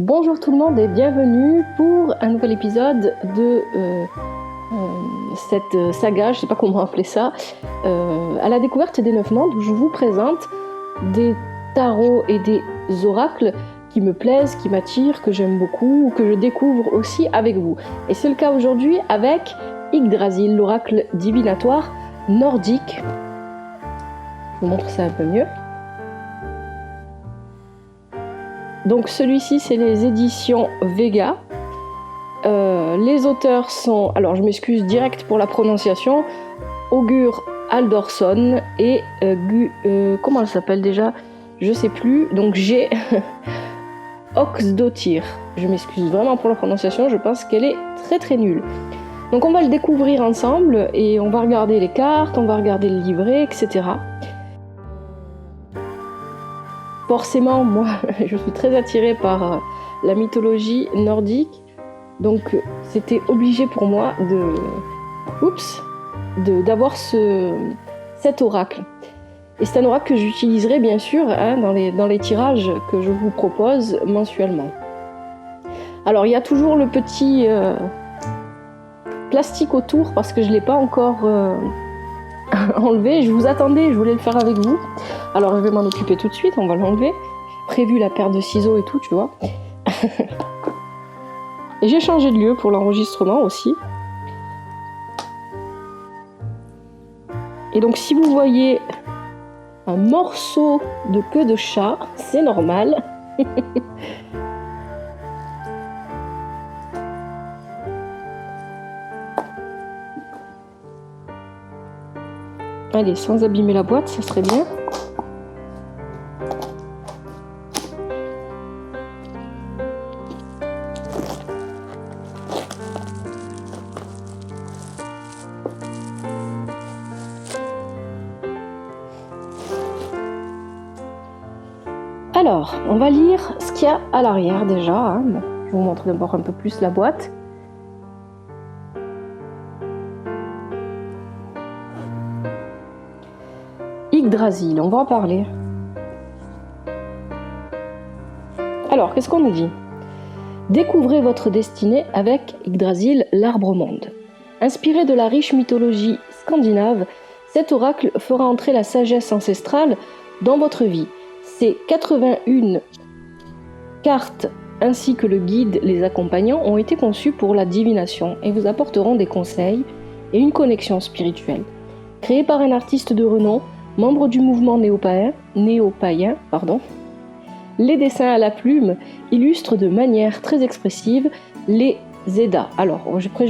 Bonjour tout le monde et bienvenue pour un nouvel épisode de cette saga, je ne sais pas comment appeler ça, à la découverte des 9 mondes, où je vous présente des tarots et des oracles qui me plaisent, qui m'attirent, que j'aime beaucoup, ou que je découvre aussi avec vous. Et c'est le cas aujourd'hui avec Yggdrasil, l'oracle divinatoire nordique. Je vous montre ça un peu mieux. Donc celui-ci, c'est les éditions Vega. Les auteurs sont, alors je m'excuse direct pour la prononciation, Augur Aldorsson et comment elle s'appelle déjà ? Je sais plus. Donc j'ai Oxdottir. Je m'excuse vraiment pour la prononciation, je pense qu'elle est très très nulle. Donc on va le découvrir ensemble et on va regarder les cartes, on va regarder le livret, etc. Forcément, moi, je suis très attirée par la mythologie nordique, donc c'était obligé pour moi d'avoir cet oracle. Et c'est un oracle que j'utiliserai bien sûr dans les tirages que je vous propose mensuellement. Alors il y a toujours le petit plastique autour parce que je ne l'ai pas encore enlevé. Je vous attendais, je voulais le faire avec vous. Alors je vais m'en occuper tout de suite, on va l'enlever. J'ai prévu la paire de ciseaux et tout, tu vois. Et j'ai changé de lieu pour l'enregistrement aussi. Et donc si vous voyez un morceau de queue de chat, c'est normal. Allez, sans abîmer la boîte, ça serait bien. Alors, on va lire ce qu'il y a à l'arrière déjà. Bon, je vous montre d'abord un peu plus la boîte. Yggdrasil, on va en parler. Alors, qu'est-ce qu'on nous dit ? Découvrez votre destinée avec Yggdrasil, l'arbre-monde. Inspiré de la riche mythologie scandinave, cet oracle fera entrer la sagesse ancestrale dans votre vie. Ces 81 cartes ainsi que le guide les accompagnant ont été conçus pour la divination et vous apporteront des conseils et une connexion spirituelle. Créé par un artiste de renom, membre du mouvement néo-païen, les dessins à la plume illustrent de manière très expressive les Eddas. Alors, après,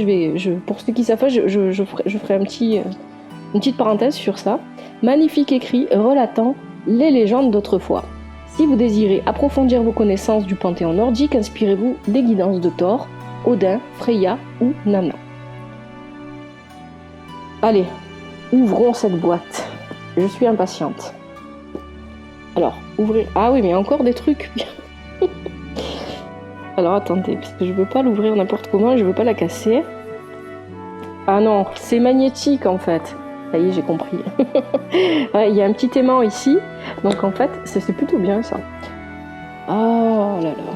pour ceux qui savent pas, je ferai une petite parenthèse sur ça. Magnifique écrit relatant les légendes d'autrefois. Si vous désirez approfondir vos connaissances du panthéon nordique, inspirez-vous des guidances de Thor, Odin, Freya ou Nanna. Allez, ouvrons cette boîte. Je suis impatiente. Alors, ouvrir... Ah oui, mais il y a encore des trucs. Alors, attendez, parce que je veux pas l'ouvrir n'importe comment, je veux pas la casser. Ah non, c'est magnétique en fait. Ça y est, j'ai compris. Ouais, il y a un petit aimant ici. Donc en fait, c'est plutôt bien ça. Oh là là.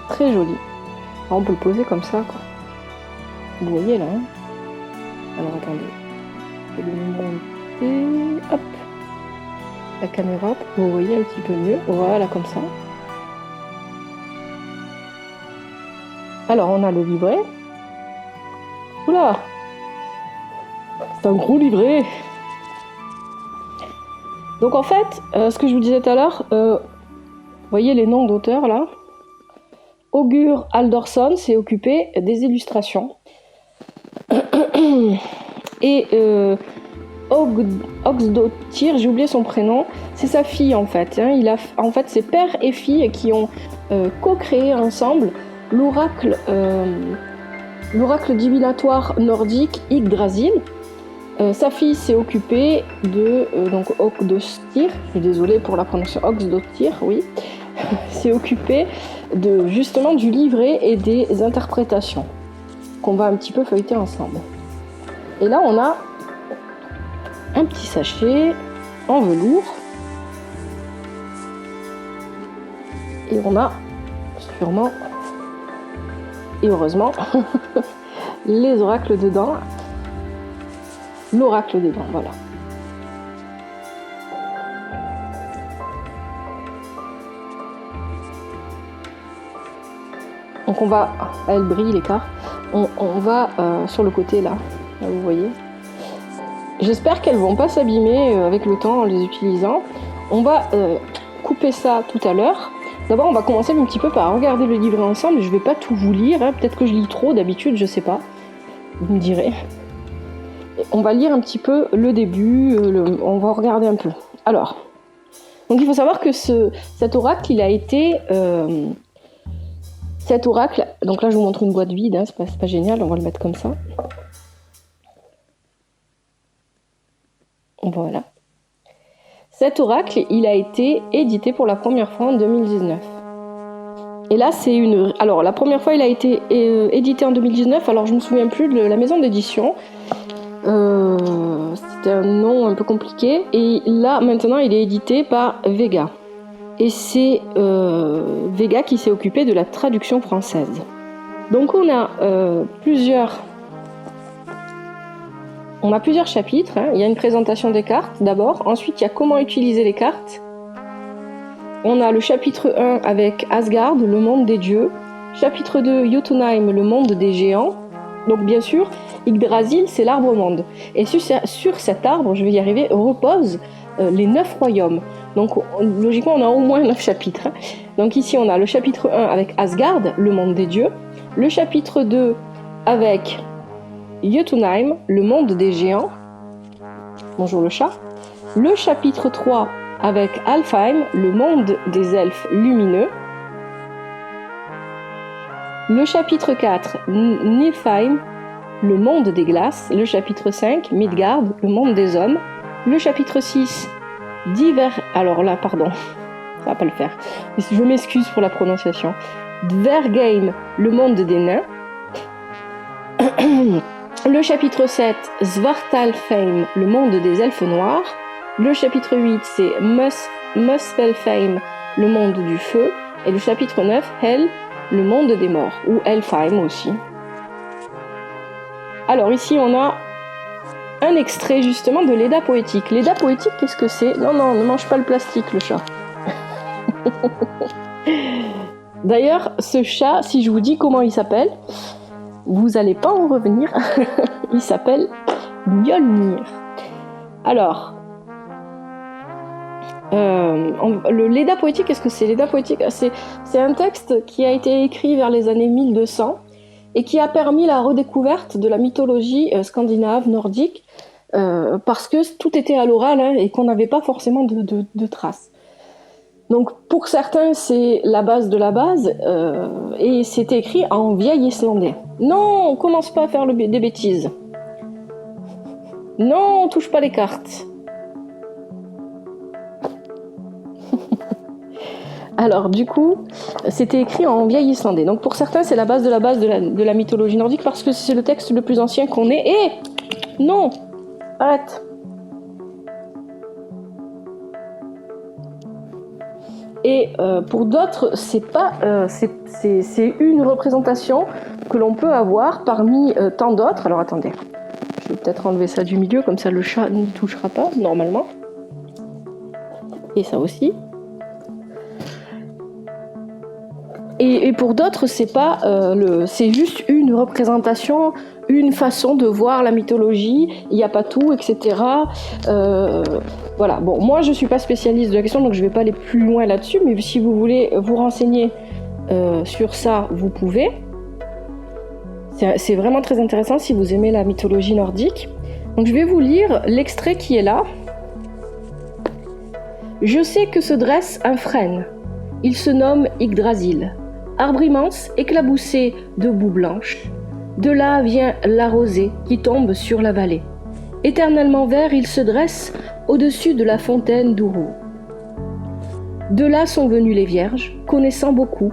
Très joli. Alors, on peut le poser comme ça, quoi. Vous voyez là, hein. Alors attendez. Je vais le monter. Hop. La caméra, pour que vous voyez un petit peu mieux. Voilà, comme ça. Alors, on a le livret. Oula! C'est un gros livret! Donc en fait, ce que je vous disais tout à l'heure, vous voyez les noms d'auteurs là. Augur Aldorsson s'est occupé des illustrations. Et Oxdottir, j'ai oublié son prénom, c'est sa fille en fait. En fait, c'est père et fille qui ont co-créé ensemble l'oracle divinatoire nordique Yggdrasil. Sa fille s'est occupée de Oxdottir, je suis désolée pour la prononciation, Oxdottir, oui, s'est occupée justement du livret et des interprétations qu'on va un petit peu feuilleter ensemble. Et là, on a un petit sachet en velours Et on a sûrement, et heureusement, les oracles dedans. L'oracle dedans, voilà. Donc on va, elle brille les cartes, on va sur le côté là, vous voyez. J'espère qu'elles vont pas s'abîmer avec le temps en les utilisant. On va couper ça tout à l'heure. D'abord on va commencer un petit peu par regarder le livret ensemble. Je vais pas tout vous lire, hein. Peut-être que je lis trop d'habitude, je sais pas. Vous me direz. On va lire un petit peu le début, on va regarder un peu. Alors, donc il faut savoir que cet oracle, il a été... cet oracle, donc là je vous montre une boîte vide, hein, c'est pas génial, on va le mettre comme ça. Voilà. Cet oracle, il a été édité pour la première fois en 2019. Et là, c'est une... Alors, la première fois, il a été édité en 2019, alors je me souviens plus de la maison d'édition. C'était un nom un peu compliqué. Et là, maintenant, il est édité par Vega. Et c'est Vega qui s'est occupé de la traduction française. Donc, on a plusieurs chapitres. Hein. Il y a une présentation des cartes, d'abord. Ensuite, il y a comment utiliser les cartes. On a le chapitre 1 avec Asgard, le monde des dieux. Chapitre 2, Jotunheim, le monde des géants. Donc bien sûr, Yggdrasil, c'est l'arbre-monde. Et sur cet arbre, je vais y arriver, reposent les 9 royaumes. Donc logiquement, on a au moins 9 chapitres. Hein. Donc ici, on a le chapitre 1 avec Asgard, le monde des dieux. Le chapitre 2 avec Jotunheim, le monde des géants. Bonjour le chat. Le chapitre 3 avec Alfheim, le monde des elfes lumineux. Le chapitre 4, Niflheim, le monde des glaces. Le chapitre 5, Midgard, le monde des hommes. Le chapitre 6, Alors là, pardon, ça va pas le faire. Je m'excuse pour la prononciation. Dvergheim, le monde des nains. Le chapitre 7, Svartalfheim, le monde des elfes noirs. Le chapitre 8, c'est Muspelheim, le monde du feu. Et le chapitre 9, Hel, le monde des morts, ou Helfheim aussi. Alors ici, on a un extrait justement de l'Edda poétique. L'Edda poétique, qu'est-ce que c'est ? Non, ne mange pas le plastique, le chat. D'ailleurs, ce chat, si je vous dis comment il s'appelle, vous n'allez pas en revenir. Il s'appelle Mjolnir. Alors, l'Edda poétique, qu'est-ce que c'est ? L'Edda poétique, c'est un texte qui a été écrit vers les années 1200 et qui a permis la redécouverte de la mythologie scandinave, nordique, parce que tout était à l'oral hein, et qu'on n'avait pas forcément de traces. Donc pour certains, c'est la base de la base, et c'est écrit en vieil islandais. Non, on commence pas à faire des bêtises. Non, on touche pas les cartes. Alors du coup, c'était écrit en vieil islandais. Donc pour certains, c'est la base de la mythologie nordique parce que c'est le texte le plus ancien qu'on ait. Et non, arrête. Et pour d'autres, c'est une représentation que l'on peut avoir parmi tant d'autres. Alors attendez, je vais peut-être enlever ça du milieu, comme ça le chat ne touchera pas normalement. Et ça aussi. Et pour d'autres, c'est juste une représentation, une façon de voir la mythologie. Il n'y a pas tout, etc. Voilà. Bon, moi, je suis pas spécialiste de la question, donc je vais pas aller plus loin là-dessus. Mais si vous voulez vous renseigner sur ça, vous pouvez. C'est vraiment très intéressant si vous aimez la mythologie nordique. Donc, je vais vous lire l'extrait qui est là. Je sais que se dresse un frêne. Il se nomme Yggdrasil. Arbre immense, éclaboussé de boue blanche. De là vient la rosée qui tombe sur la vallée. Éternellement vert, il se dresse au-dessus de la fontaine d'Uru. De là sont venues les vierges, connaissant beaucoup.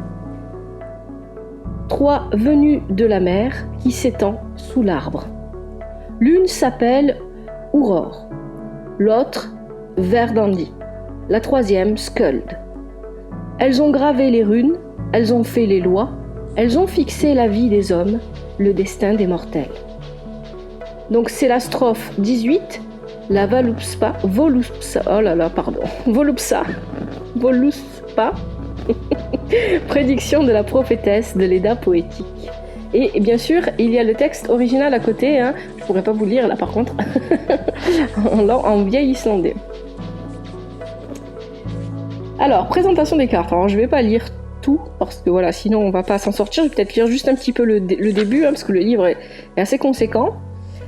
3 venues de la mer qui s'étend sous l'arbre. L'une s'appelle Aurore, l'autre Verdandi, la troisième Skuld. Elles ont gravé les runes, elles ont fait les lois, elles ont fixé la vie des hommes, le destin des mortels. Donc c'est la strophe 18, la Voluspa, prédiction de la prophétesse de l'Edda poétique. Et bien sûr, il y a le texte original à côté, hein. Je pourrais pas vous le lire là par contre, en vieil islandais. Alors, présentation des cartes. Alors, je vais pas lire tout, parce que voilà, sinon on va pas s'en sortir. Je vais peut-être lire juste un petit peu le début, hein, parce que le livre est assez conséquent.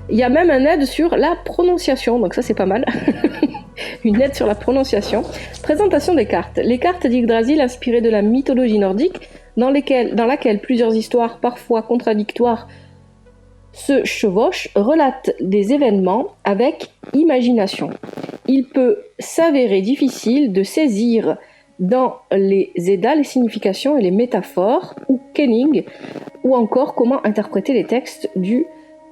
Il y a même un aide sur la prononciation, donc ça c'est pas mal. Une aide sur la prononciation. Présentation des cartes. Les cartes d'Yggdrasil inspirées de la mythologie nordique, dans laquelle plusieurs histoires, parfois contradictoires, se chevauchent, relatent des événements avec imagination. Il peut s'avérer difficile de saisir dans les Edda les significations et les métaphores, ou kenning, ou encore comment interpréter les textes du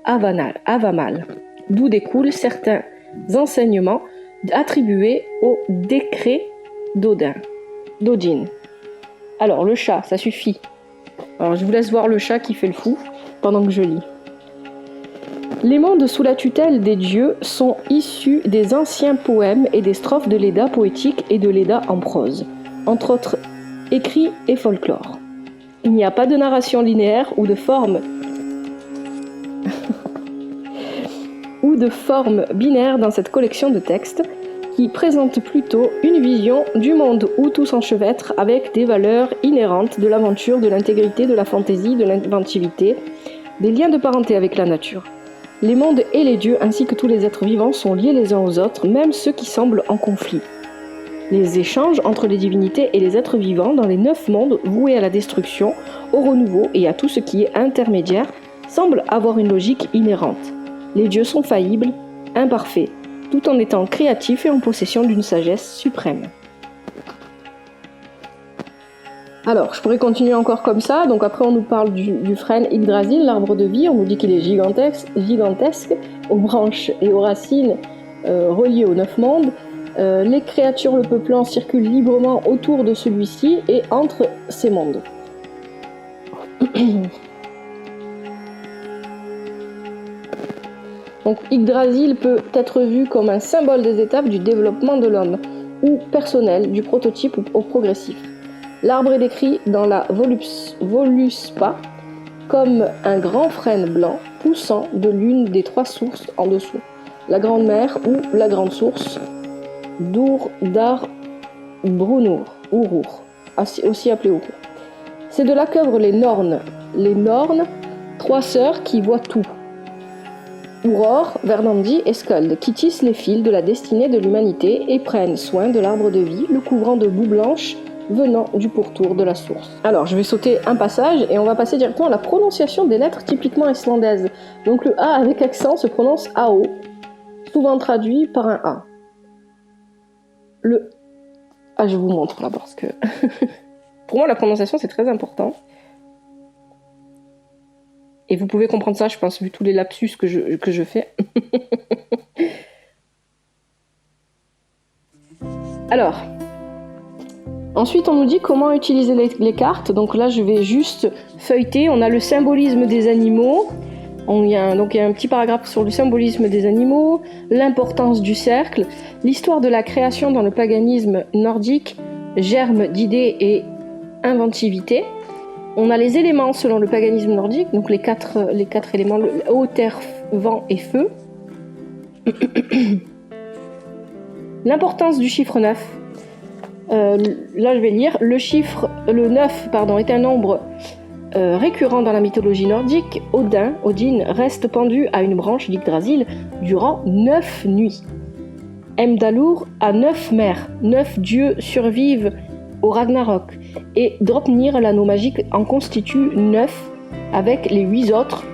Havamal, d'où découlent certains enseignements attribués au décret d'Odin. Alors, le chat, ça suffit. Alors, je vous laisse voir le chat qui fait le fou pendant que je lis. Les mondes sous la tutelle des dieux sont issus des anciens poèmes et des strophes de l'Edda poétique et de l'Edda en prose, entre autres écrits et folklore. Il n'y a pas de narration linéaire ou de forme binaire dans cette collection de textes, qui présente plutôt une vision du monde où tout s'enchevêtre avec des valeurs inhérentes de l'aventure, de l'intégrité, de la fantaisie, de l'inventivité, des liens de parenté avec la nature. Les mondes et les dieux ainsi que tous les êtres vivants sont liés les uns aux autres, même ceux qui semblent en conflit. Les échanges entre les divinités et les êtres vivants dans les 9 mondes voués à la destruction, au renouveau et à tout ce qui est intermédiaire semblent avoir une logique inhérente. Les dieux sont faillibles, imparfaits, tout en étant créatifs et en possession d'une sagesse suprême. Alors, je pourrais continuer encore comme ça. Donc après, on nous parle du frêne Yggdrasil, l'arbre de vie. On nous dit qu'il est gigantesque, aux branches et aux racines reliées aux 9 mondes. Les créatures le peuplant circulent librement autour de celui-ci et entre ces mondes. Donc Yggdrasil peut être vu comme un symbole des étapes du développement de l'homme, ou personnel, du prototype au progressif. L'arbre est décrit dans la Voluspa comme un grand frêne blanc poussant de l'une des 3 sources en dessous, la grande mer ou la grande source d'Urdar Brunur, Urur, aussi appelé Urur. C'est de là qu'œuvrent les Nornes. Les Nornes, 3 sœurs qui voient tout. Aurore, Verdandi et Skuld, qui tissent les fils de la destinée de l'humanité et prennent soin de l'arbre de vie, le couvrant de boue blanche venant du pourtour de la source. Alors, je vais sauter un passage et on va passer directement à la prononciation des lettres typiquement islandaises. Donc le A avec accent se prononce AO, souvent traduit par un A. Je vous montre là parce que pour moi la prononciation c'est très important. Et vous pouvez comprendre ça, je pense, vu tous les lapsus que je fais. Alors, ensuite on nous dit comment utiliser les cartes. Donc là, je vais juste feuilleter. On a le symbolisme des animaux. Il y a un petit paragraphe sur le symbolisme des animaux, l'importance du cercle, l'histoire de la création dans le paganisme nordique, germe d'idées et inventivité. On a les éléments selon le paganisme nordique, donc les quatre éléments, eau, terre, vent et feu. L'importance du chiffre 9. Là, je vais lire. Le 9 est un nombre récurrent dans la mythologie nordique. Odin reste pendu à une branche d'Yggdrasil durant 9 nuits. Heimdallur a 9 mères. 9 dieux survivent au Ragnarok, et Draupnir, l'anneau magique, en constitue 9 avec les 8 autres,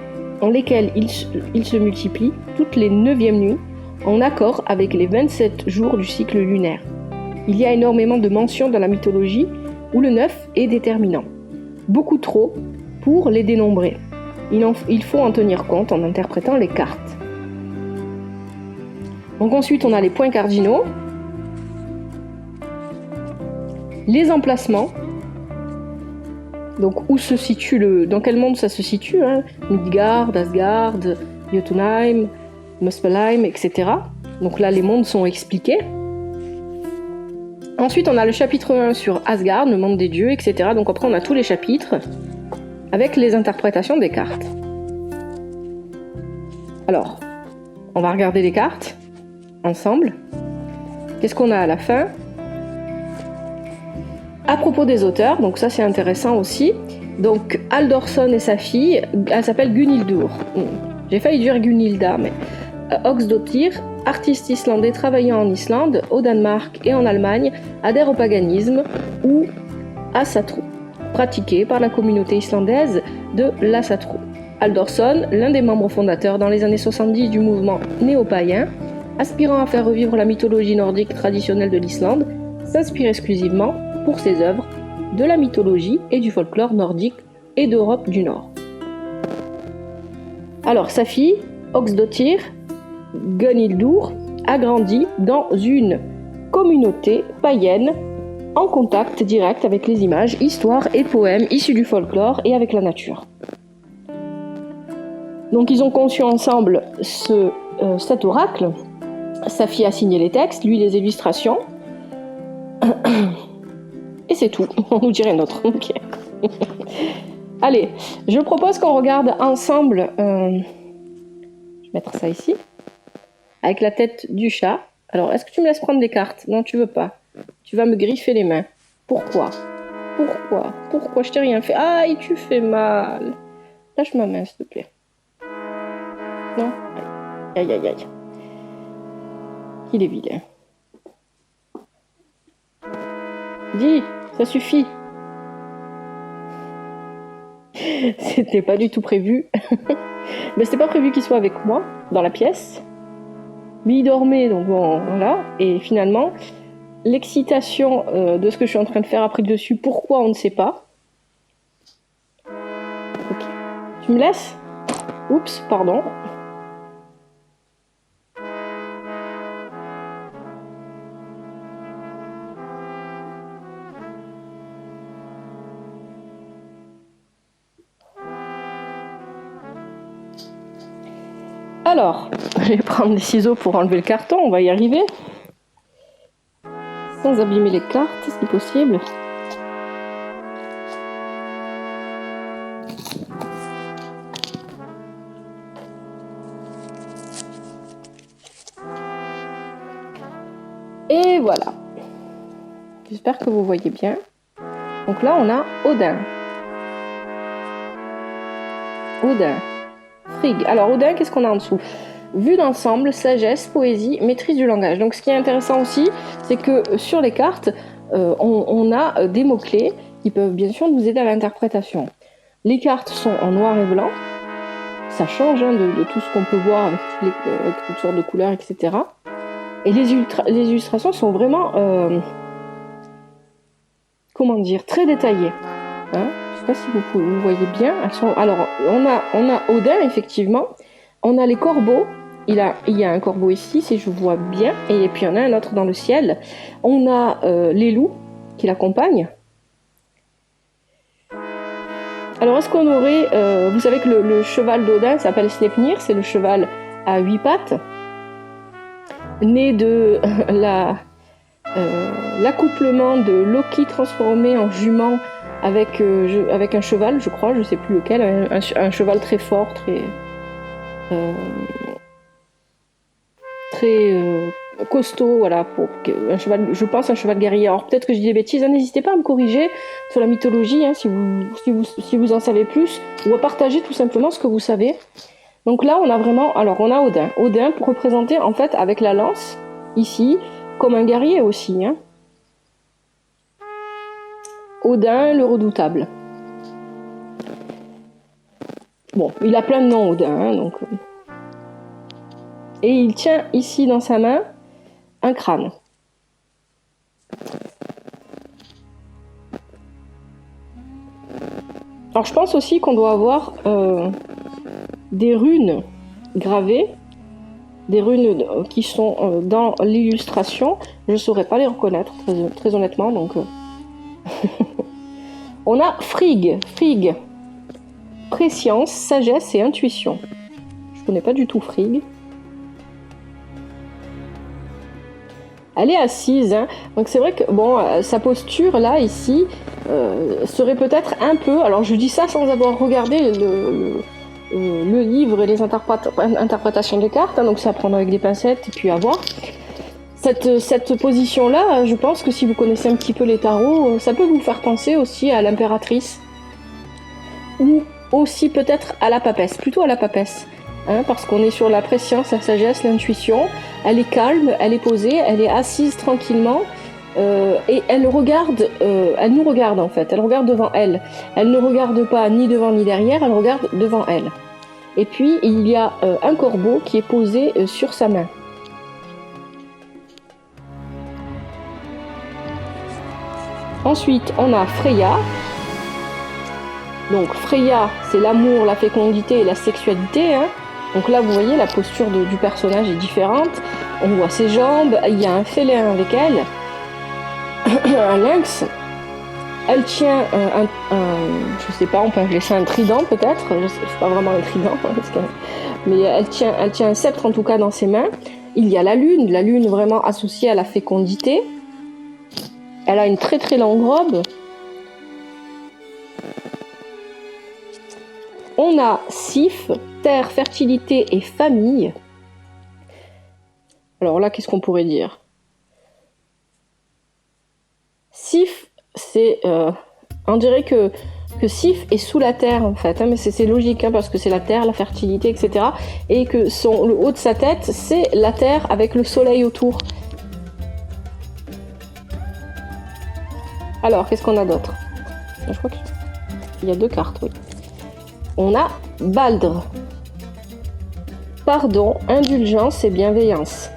en lesquels il se multiplie toutes les 9e nuits, en accord avec les 27 jours du cycle lunaire. Il y a énormément de mentions dans la mythologie où le 9 est déterminant. Beaucoup trop pour les dénombrer. Il faut en tenir compte en interprétant les cartes. Donc ensuite on a les points cardinaux. les emplacements, donc où se situe dans quel monde ça se situe, hein, Midgard, Asgard, Jotunheim, Muspelheim, etc. Donc là, les mondes sont expliqués. Ensuite, on a le chapitre 1 sur Asgard, le monde des dieux, etc. Donc après, on a tous les chapitres avec les interprétations des cartes. Alors, on va regarder les cartes ensemble. Qu'est-ce qu'on a à la fin? À propos des auteurs, donc ça c'est intéressant aussi. Donc Haldorsson et sa fille, elle s'appelle Gunhildur. J'ai failli dire Gunhilda, mais Oxdottir, artiste islandais travaillant en Islande, au Danemark et en Allemagne, adhère au paganisme ou Asatru, pratiqué par la communauté islandaise de l'Asatru. Haldorsson, l'un des membres fondateurs dans les années 70 du mouvement néo-païen, aspirant à faire revivre la mythologie nordique traditionnelle de l'Islande, s'inspire exclusivement pour ses œuvres de la mythologie et du folklore nordique et d'Europe du Nord. Alors sa fille, Oxdottir, Gunhildur, a grandi dans une communauté païenne en contact direct avec les images, histoires et poèmes issus du folklore et avec la nature. Donc ils ont conçu ensemble cet oracle. Sa fille a signé les textes, lui les illustrations. Et c'est tout, on nous dirait notre. Ok. Allez, je propose qu'on regarde ensemble. Je vais mettre ça ici. Avec la tête du chat. Alors, est-ce que tu me laisses prendre des cartes? Non, tu veux pas. Tu vas me griffer les mains. Pourquoi? Pourquoi je t'ai rien fait? Aïe, tu fais mal. Lâche ma main, s'il te plaît. Non? Aïe. Il est vilain. Dis, ça suffit. C'était pas du tout prévu. Mais c'était pas prévu qu'il soit avec moi dans la pièce. Mais il dormait, donc bon, voilà. Et finalement, l'excitation de ce que je suis en train de faire a pris dessus. Pourquoi, on ne sait pas. Ok. Tu me laisses? Oups, pardon. Alors, je vais prendre des ciseaux pour enlever le carton, on va y arriver. Sans abîmer les cartes, si possible. Et voilà. J'espère que vous voyez bien. Donc là, on a Odin. Frigg. Alors Odin, qu'est-ce qu'on a en dessous? Vue d'ensemble, sagesse, poésie, maîtrise du langage. Donc ce qui est intéressant aussi, c'est que sur les cartes, on a des mots-clés qui peuvent bien sûr nous aider à l'interprétation. Les cartes sont en noir et blanc. Ça change de tout ce qu'on peut voir avec toutes sortes de couleurs, etc. Et les illustrations sont vraiment, très détaillées. Hein, je ne sais pas si vous voyez bien. Alors, on a Odin, effectivement. On a les corbeaux. Il y a un corbeau ici, si je vois bien. Et puis, il y en a un autre dans le ciel. On a les loups qui l'accompagnent. Alors, est-ce qu'on aurait... vous savez que le cheval d'Odin s'appelle Sleipnir. C'est le cheval à 8 pattes. Né de l'accouplement de Loki transformé en jument avec un cheval, je crois, je sais plus lequel, un cheval très fort, très costaud, voilà, pour un cheval, je pense un cheval guerrier. Alors peut-être que je dis des bêtises, hein, n'hésitez pas à me corriger sur la mythologie, hein, si vous en savez plus, ou à partager tout simplement ce que vous savez. Donc là, on a Odin pour représenter en fait avec la lance ici comme un guerrier aussi. Hein. Odin, le redoutable. Bon, il a plein de noms, Odin. Hein, donc. Et il tient ici dans sa main un crâne. Alors je pense aussi qu'on doit avoir des runes gravées, des runes qui sont dans l'illustration. Je ne saurais pas les reconnaître, très honnêtement, donc On a Frigg. Frigg. Préscience, sagesse et intuition. Je connais pas du tout Frigg. Elle est assise, hein. Donc c'est vrai que bon, sa posture là, ici, serait peut-être un peu... Alors je dis ça sans avoir regardé le livre et les interprétations des cartes, hein, donc c'est à prendre avec des pincettes et puis à voir. Cette position-là, je pense que si vous connaissez un petit peu les tarots, ça peut vous faire penser aussi à l'impératrice. Ou aussi peut-être à la papesse, plutôt à la papesse. Hein, parce qu'on est sur la préscience, la sagesse, l'intuition. Elle est calme, elle est posée, elle est assise tranquillement. Et elle regarde, elle nous regarde en fait, elle regarde devant elle. Elle ne regarde pas ni devant ni derrière, elle regarde devant elle. Et puis il y a un corbeau qui est posé sur sa main. Ensuite, on a Freya. Donc Freya, c'est l'amour, la fécondité et la sexualité. Hein. Donc là, vous voyez, la posture du personnage est différente. On voit ses jambes, il y a un félin avec elle, un lynx. Elle tient je sais pas, on peut appeler ça un trident peut-être. C'est pas vraiment un trident, mais elle tient un sceptre en tout cas dans ses mains. Il y a la lune vraiment associée à la fécondité. Elle a une très très longue robe. On a Sif, terre, fertilité et famille. Alors là, qu'est-ce qu'on pourrait dire? Sif, c'est... on dirait que Sif est sous la terre en fait, hein, mais c'est logique hein, parce que c'est la terre, la fertilité, etc. Et que le haut de sa tête, c'est la terre avec le soleil autour. Alors, qu'est-ce qu'on a d'autre? Je crois qu'il y a 2 cartes, oui. On a Baldr. Pardon, indulgence et bienveillance.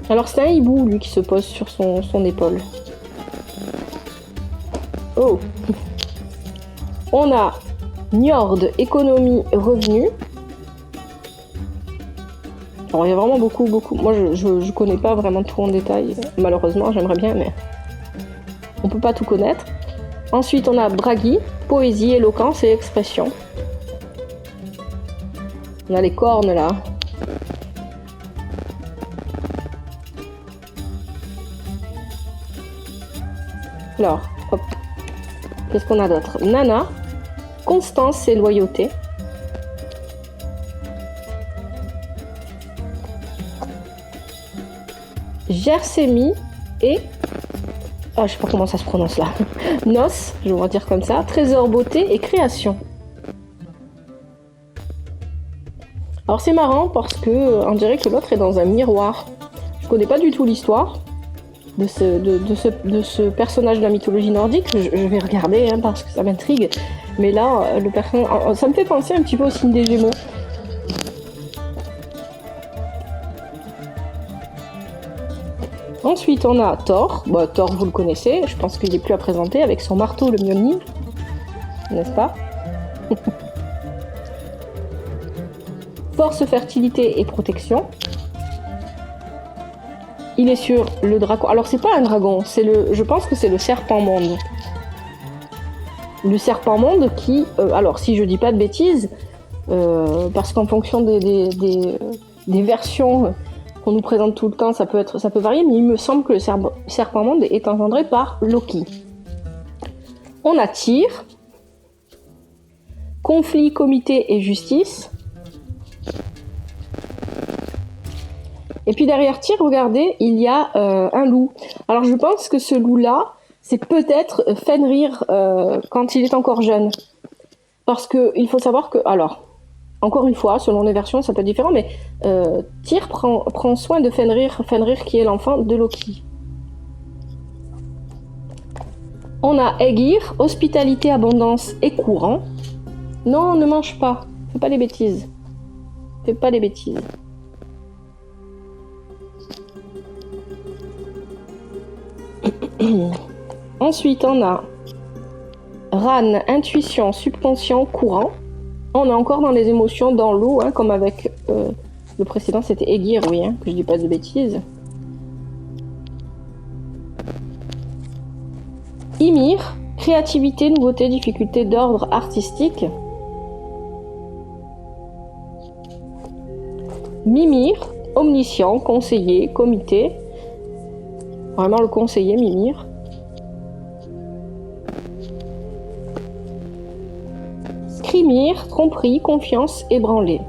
Alors c'est un hibou, lui, qui se pose sur son épaule. Oh. On a Njord, économie, revenu. Alors, il y a vraiment beaucoup. Moi, je connais pas vraiment tout en détail. Malheureusement, j'aimerais bien, mais on peut pas tout connaître. Ensuite, on a Bragi, poésie, éloquence et expression. On a les cornes, là. Alors, hop. Qu'est-ce qu'on a d'autre? Nana, constance et loyauté. Gersemi et... Ah, je sais pas comment ça se prononce là. Nos, je vais dire comme ça. Trésor, beauté et création. Alors c'est marrant parce que on dirait que l'autre est dans un miroir. Je connais pas du tout l'histoire de ce personnage de la mythologie nordique. Je vais regarder hein, parce que ça m'intrigue. Mais là, ça me fait penser un petit peu au signe des Gémeaux. Ensuite, on a Thor. Bon, Thor, vous le connaissez. Je pense qu'il n'est plus à présenter avec son marteau, le Mjolnir. N'est-ce pas? Force, fertilité et protection. Il est sur le dragon. Alors, c'est pas un dragon. Je pense que c'est le serpent monde. Le serpent monde qui... alors, si je dis pas de bêtises, parce qu'en fonction des versions... qu'on nous présente tout le temps, ça peut varier, mais il me semble que le serpent monde est engendré par Loki. On a Tyr, conflit, comité et justice. Et puis derrière Tyr, regardez, il y a un loup. Alors je pense que ce loup-là, c'est peut-être Fenrir quand il est encore jeune. Parce qu'il faut savoir que... Alors... Encore une fois, selon les versions, ça peut être différent, mais Tyr prend soin de Fenrir qui est l'enfant de Loki. On a Aegir, hospitalité, abondance et courant. Non, ne mange pas. Fais pas les bêtises. Fais pas les bêtises. Ensuite, on a Ran, intuition, subconscient, courant. On est encore dans les émotions, dans l'eau, hein, comme avec le précédent, c'était Aegir, oui, hein, que je dis pas de bêtises. Ymir, créativité, nouveauté, difficulté d'ordre artistique. Mimir, omniscient, conseiller, comité. Vraiment le conseiller, Mimir. Scrimir, tromperie, confiance, ébranlé.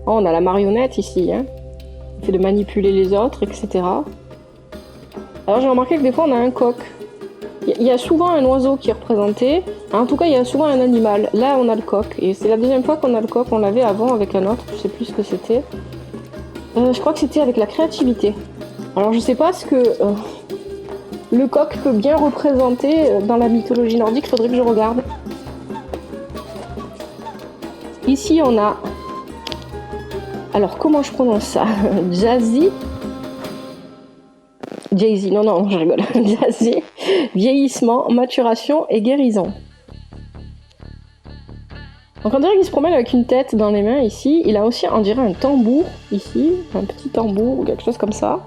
Oh, on a la marionnette ici, hein. Il fait de manipuler les autres, etc. Alors j'ai remarqué que des fois on a un coq. Il y a souvent un oiseau qui est représenté. En tout cas, il y a souvent un animal. Là, on a le coq. Et c'est la deuxième fois qu'on a le coq. On l'avait avant avec un autre. Je sais plus ce que c'était. Je crois que c'était avec la créativité. Alors je sais pas ce que le coq peut bien représenter dans la mythologie nordique. Faudrait que je regarde. Ici, on a... Alors, comment je prononce ça? Jazzy. Jay-Z, non, je rigole. Jazzy, vieillissement, maturation et guérison. Donc on dirait qu'il se promène avec une tête dans les mains ici. Il a aussi, on dirait, un tambour ici, un petit tambour ou quelque chose comme ça.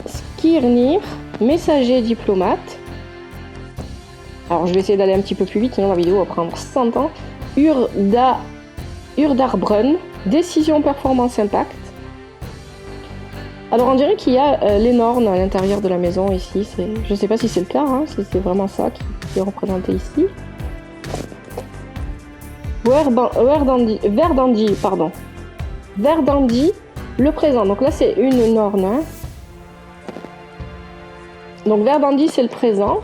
Skirnir, messager diplomate. Alors je vais essayer d'aller un petit peu plus vite, sinon la vidéo va prendre 100 ans. Urdarbrunn, décision, performance, impact. Alors on dirait qu'il y a les Nornes à l'intérieur de la maison ici. Je ne sais pas si c'est le cas, hein, si c'est vraiment ça qui est représenté ici. Verdandi, le présent. Donc là c'est une Norne. Hein. Donc Verdandi c'est le présent.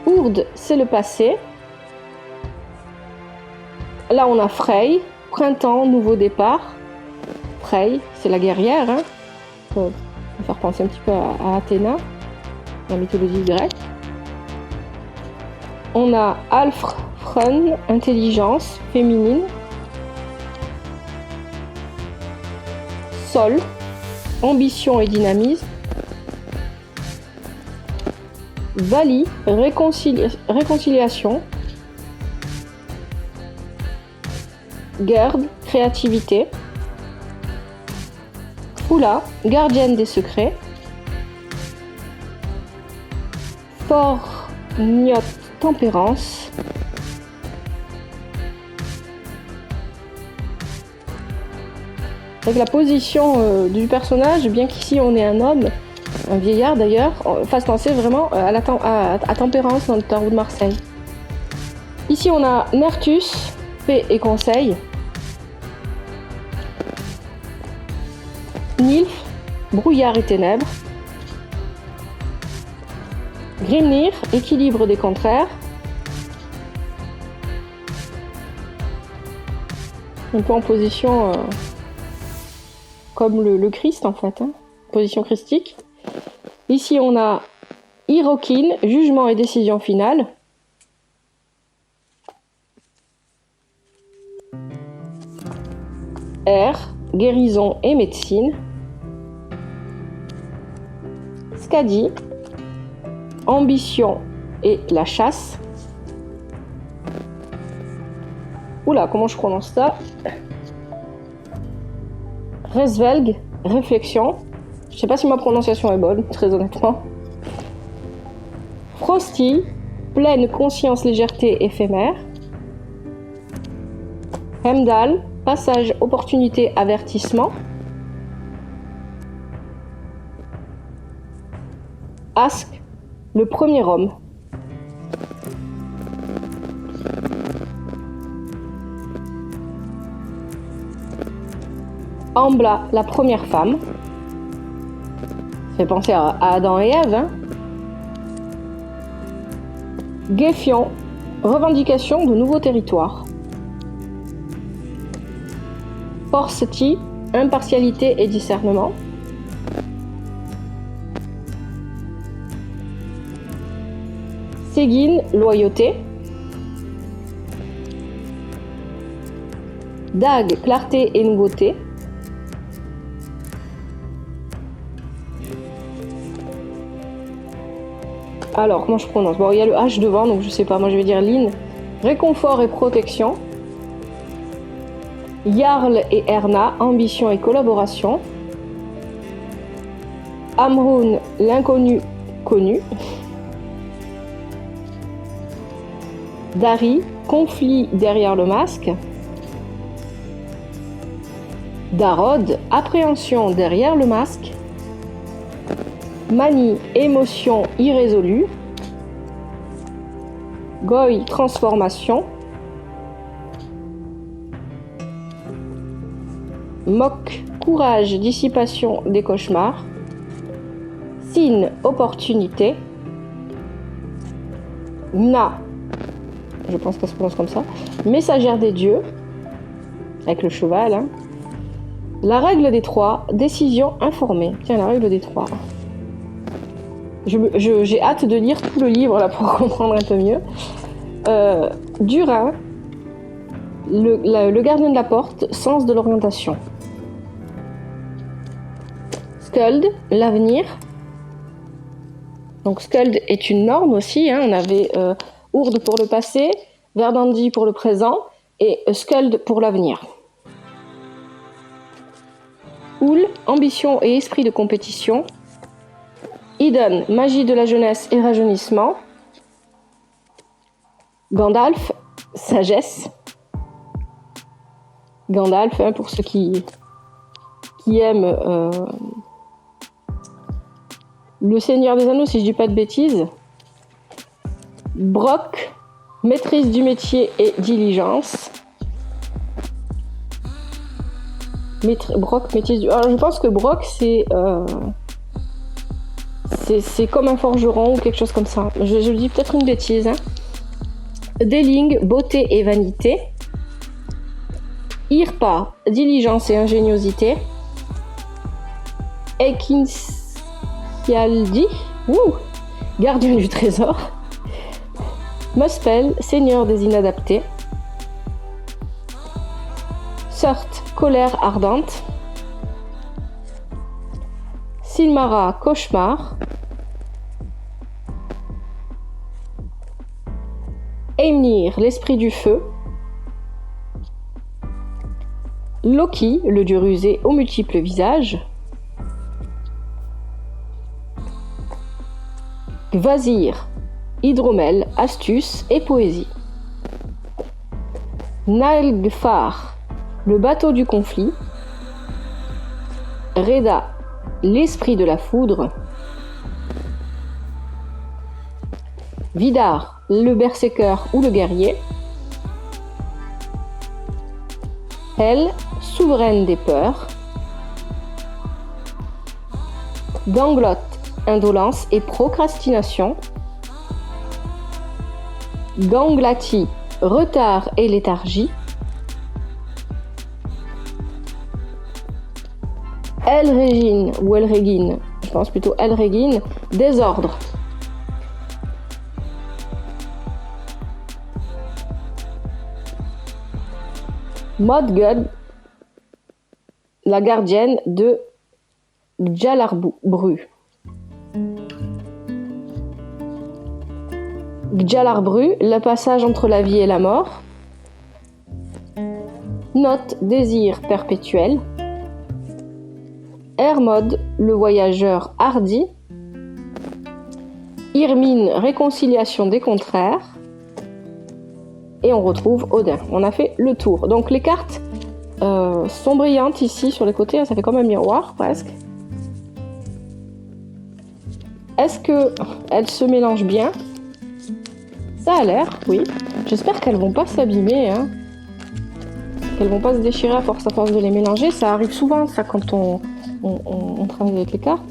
Urd c'est le passé. Là on a Frey, printemps, nouveau départ. Frey, c'est la guerrière. Hein. On va faire penser un petit peu à Athéna, la mythologie grecque. On a Alfrun, intelligence, féminine. Sol, ambition et dynamisme. Vali, réconciliation. Gerd, créativité. Fula, gardienne des secrets. Forgnot, tempérance. Avec la position du personnage, bien qu'ici on est un homme, un vieillard d'ailleurs, fasse penser vraiment à tempérance dans le tarot de Marseille. Ici on a Nertus, paix et conseil. Nilf, brouillard et ténèbres. Grimnir, équilibre des contraires. Un peu en position comme le Christ en fait, hein, position christique. Ici on a Hirokin, jugement et décision finale. R, guérison et médecine. Skadi, ambition et la chasse. Oula, comment je prononce ça? Resvelg, réflexion. Je sais pas si ma prononciation est bonne, très honnêtement. Frosty, pleine conscience, légèreté, éphémère. Hemdal, passage, opportunité, avertissement. Ask, le premier homme. Ambla, la première femme. Ça fait penser à Adam et Ève. Hein. Gefion, revendication de nouveaux territoires. Forseti, impartialité et discernement. Ségin, loyauté. Dag, clarté et nouveauté. Alors, comment je prononce? Bon, il y a le H devant, donc je sais pas. Moi, je vais dire Lin. Réconfort et protection. Jarl et Erna, ambition et collaboration. Amrun, l'inconnu connu. Dari, conflit derrière le masque. Darod, appréhension derrière le masque. Mani, émotion irrésolue. Goy, transformation. Mok, courage, dissipation des cauchemars. Sin, opportunité. Na, je pense qu'elle se prononce comme ça, messagère des dieux, avec le cheval. Hein. La règle des trois, décision informée. Tiens, la règle des trois. J'ai hâte de lire tout le livre là pour comprendre un peu mieux. Durin, le gardien de la porte, sens de l'orientation. Skuld, l'avenir. Donc Skuld est une norme aussi. Hein. On avait Urd pour le passé, Verdandi pour le présent et Skuld pour l'avenir. Ul, ambition et esprit de compétition. Idun, magie de la jeunesse et rajeunissement. Gandalf, sagesse. Gandalf, hein, pour ceux qui aiment Le Seigneur des Anneaux, si je dis pas de bêtises. Brock, maîtrise du métier et diligence. Brock, maîtrise du... Alors, je pense que Brock, c'est comme un forgeron ou quelque chose comme ça. Je dis peut-être une bêtise. Hein. Deling, beauté et vanité. Irpa, diligence et ingéniosité. Ekinsialdi, gardien du trésor. Muspel, seigneur des inadaptés. Surt, colère ardente. Silmara, cauchemar. Eimnir, l'esprit du feu. Loki, le dieu rusé aux multiples visages. Gvasir, hydromel, astuce et poésie. Nalgfar, le bateau du conflit. Reda, l'esprit de la foudre. Vidar, le berserker ou le guerrier. Elle, souveraine des peurs. Ganglotte, indolence et procrastination. Ganglati, retard et léthargie. Elregin ou Elregin, je pense plutôt Elregin, désordre. Modgud, la gardienne de Gjalarbru. Gjalarbru, le passage entre la vie et la mort. Note, désir perpétuel. Hermod, le voyageur hardi. Irmine, réconciliation des contraires. Et on retrouve Odin. On a fait le tour. Donc les cartes sont brillantes ici sur les côtés. Ça fait comme un miroir presque. Est-ce qu'elles se mélangent bien? Ça a l'air, oui. J'espère qu'elles vont pas s'abîmer. Hein. Qu'elles vont pas se déchirer à force de les mélanger. Ça arrive souvent ça quand on travaille avec les cartes.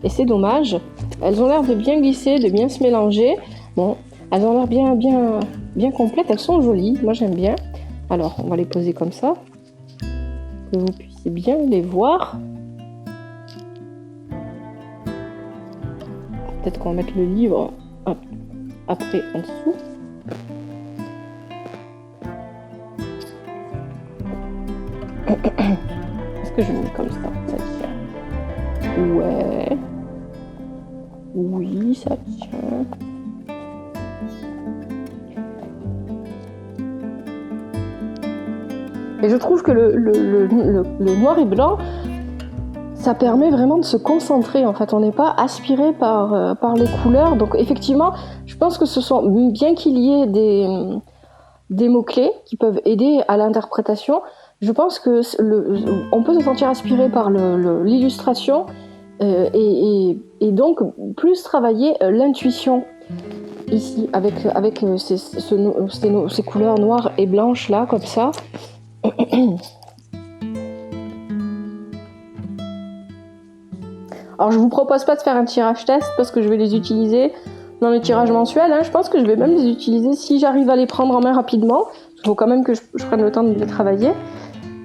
Et c'est dommage. Elles ont l'air de bien glisser, de bien se mélanger. Bon, elles ont l'air bien complètes. Elles sont jolies. Moi, j'aime bien. Alors, on va les poser comme ça. Que vous puissiez bien les voir. Peut-être qu'on va mettre le livre après en dessous. Est-ce que je le mets comme ça? Ça tient. Ouais. Oui, ça tient. Et je trouve que le noir et blanc, ça permet vraiment de se concentrer. En fait, on n'est pas aspiré par les couleurs. Donc effectivement, je pense que ce sont, bien qu'il y ait des mots-clés qui peuvent aider à l'interprétation, je pense que on peut se sentir aspiré par l'illustration et donc plus travailler l'intuition ici avec ces couleurs noires et blanches là, comme ça. Alors je vous propose pas de faire un tirage test parce que je vais les utiliser dans les tirages mensuels, hein. Je pense que je vais même les utiliser si j'arrive à les prendre en main rapidement. Il faut quand même que je prenne le temps de les travailler.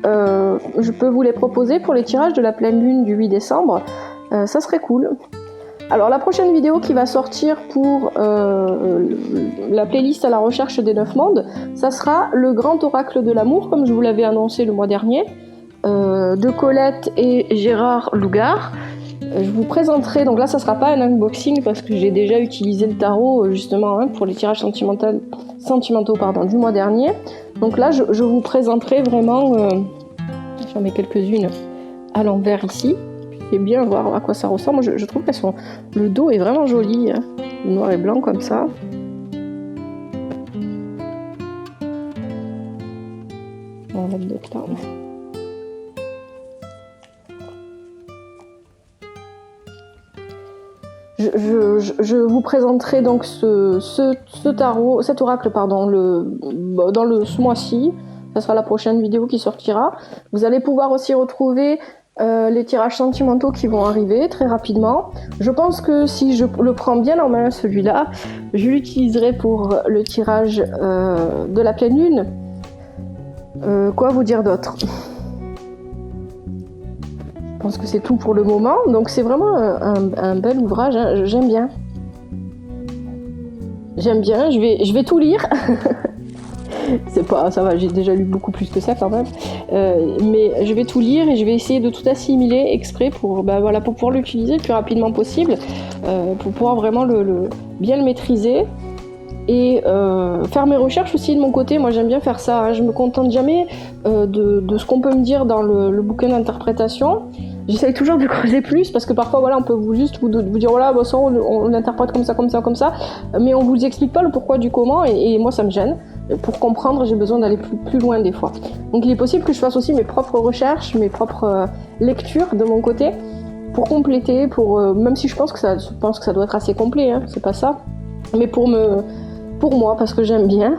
Je peux vous les proposer pour les tirages de la pleine lune du 8 décembre. Ça serait cool. Alors la prochaine vidéo qui va sortir pour la playlist à la recherche des 9 mondes, ça sera le grand oracle de l'amour, comme je vous l'avais annoncé le mois dernier, de Colette et Gérard Lougard. Je vous présenterai, donc là ça sera pas un unboxing parce que j'ai déjà utilisé le tarot justement pour les tirages sentimentaux du mois dernier. Donc là je vous présenterai vraiment, j'en mets quelques-unes à l'envers ici, et bien voir à quoi ça ressemble. Je trouve qu'elles sont, le dos est vraiment joli, hein, noir et blanc comme ça. On va mettre d'autres là. Je vous présenterai donc ce tarot, cet oracle dans ce mois-ci. Ça sera la prochaine vidéo qui sortira. Vous allez pouvoir aussi retrouver les tirages sentimentaux qui vont arriver très rapidement. Je pense que si je le prends bien en main, celui-là, je l'utiliserai pour le tirage de la pleine lune. Quoi vous dire d'autre ? Je pense que c'est tout pour le moment, donc c'est vraiment un bel ouvrage, hein. J'aime bien. Je vais tout lire. C'est pas, ça va, j'ai déjà lu beaucoup plus que ça quand même. Mais je vais tout lire et je vais essayer de tout assimiler exprès pour pouvoir l'utiliser le plus rapidement possible, pour pouvoir vraiment bien le maîtriser. Et faire mes recherches aussi de mon côté. Moi j'aime bien faire ça, hein. Je me contente jamais de ce qu'on peut me dire dans le bouquin d'interprétation. J'essaye toujours de creuser plus parce que parfois on peut vous dire voilà, ça on l'interprète comme ça, mais on vous explique pas le pourquoi du comment et moi ça me gêne. Pour comprendre, j'ai besoin d'aller plus loin des fois. Donc il est possible que je fasse aussi mes propres recherches, mes propres lectures de mon côté pour compléter, même si je pense que ça doit être assez complet, hein, c'est pas ça, mais pour moi parce que j'aime bien.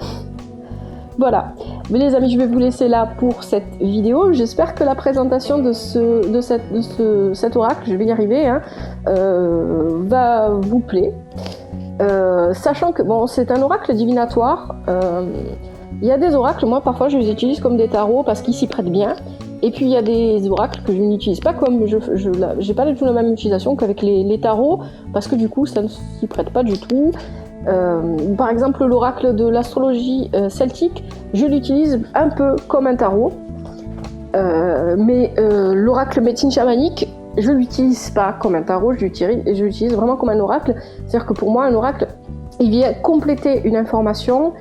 Voilà, mais les amis, je vais vous laisser là pour cette vidéo. J'espère que la présentation de cet oracle, je vais y arriver, hein, va vous plaire. Sachant que c'est un oracle divinatoire. Il y a des oracles, moi parfois je les utilise comme des tarots parce qu'ils s'y prêtent bien. Et puis il y a des oracles que je n'utilise pas comme j'ai pas du tout la même utilisation qu'avec les tarots parce que du coup ça ne s'y prête pas du tout. Par exemple l'oracle de l'astrologie celtique, je l'utilise un peu comme un tarot, mais l'oracle médecine chamanique, je l'utilise pas comme un tarot, je l'utilise vraiment comme un oracle. C'est-à-dire que pour moi un oracle, il vient compléter une information,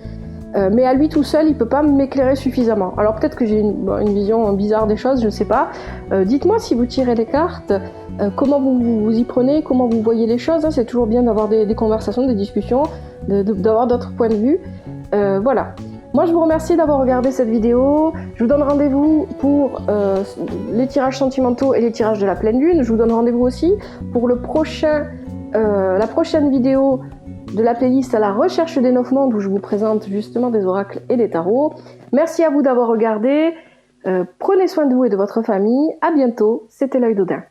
mais à lui tout seul il peut pas m'éclairer suffisamment. Alors peut-être que j'ai une vision bizarre des choses, je sais pas. Dites-moi si vous tirez les cartes, comment vous y prenez, comment vous voyez les choses, hein. C'est toujours bien d'avoir des conversations, des discussions, d'avoir d'autres points de vue. Voilà. Moi je vous remercie d'avoir regardé cette vidéo. Je vous donne rendez-vous pour les tirages sentimentaux et les tirages de la pleine lune. Je vous donne rendez-vous aussi pour la prochaine vidéo de la playlist à la recherche des 9 mondes où je vous présente justement des oracles et des tarots. Merci à vous d'avoir regardé. Prenez soin de vous et de votre famille. À bientôt. C'était l'œil d'Odin.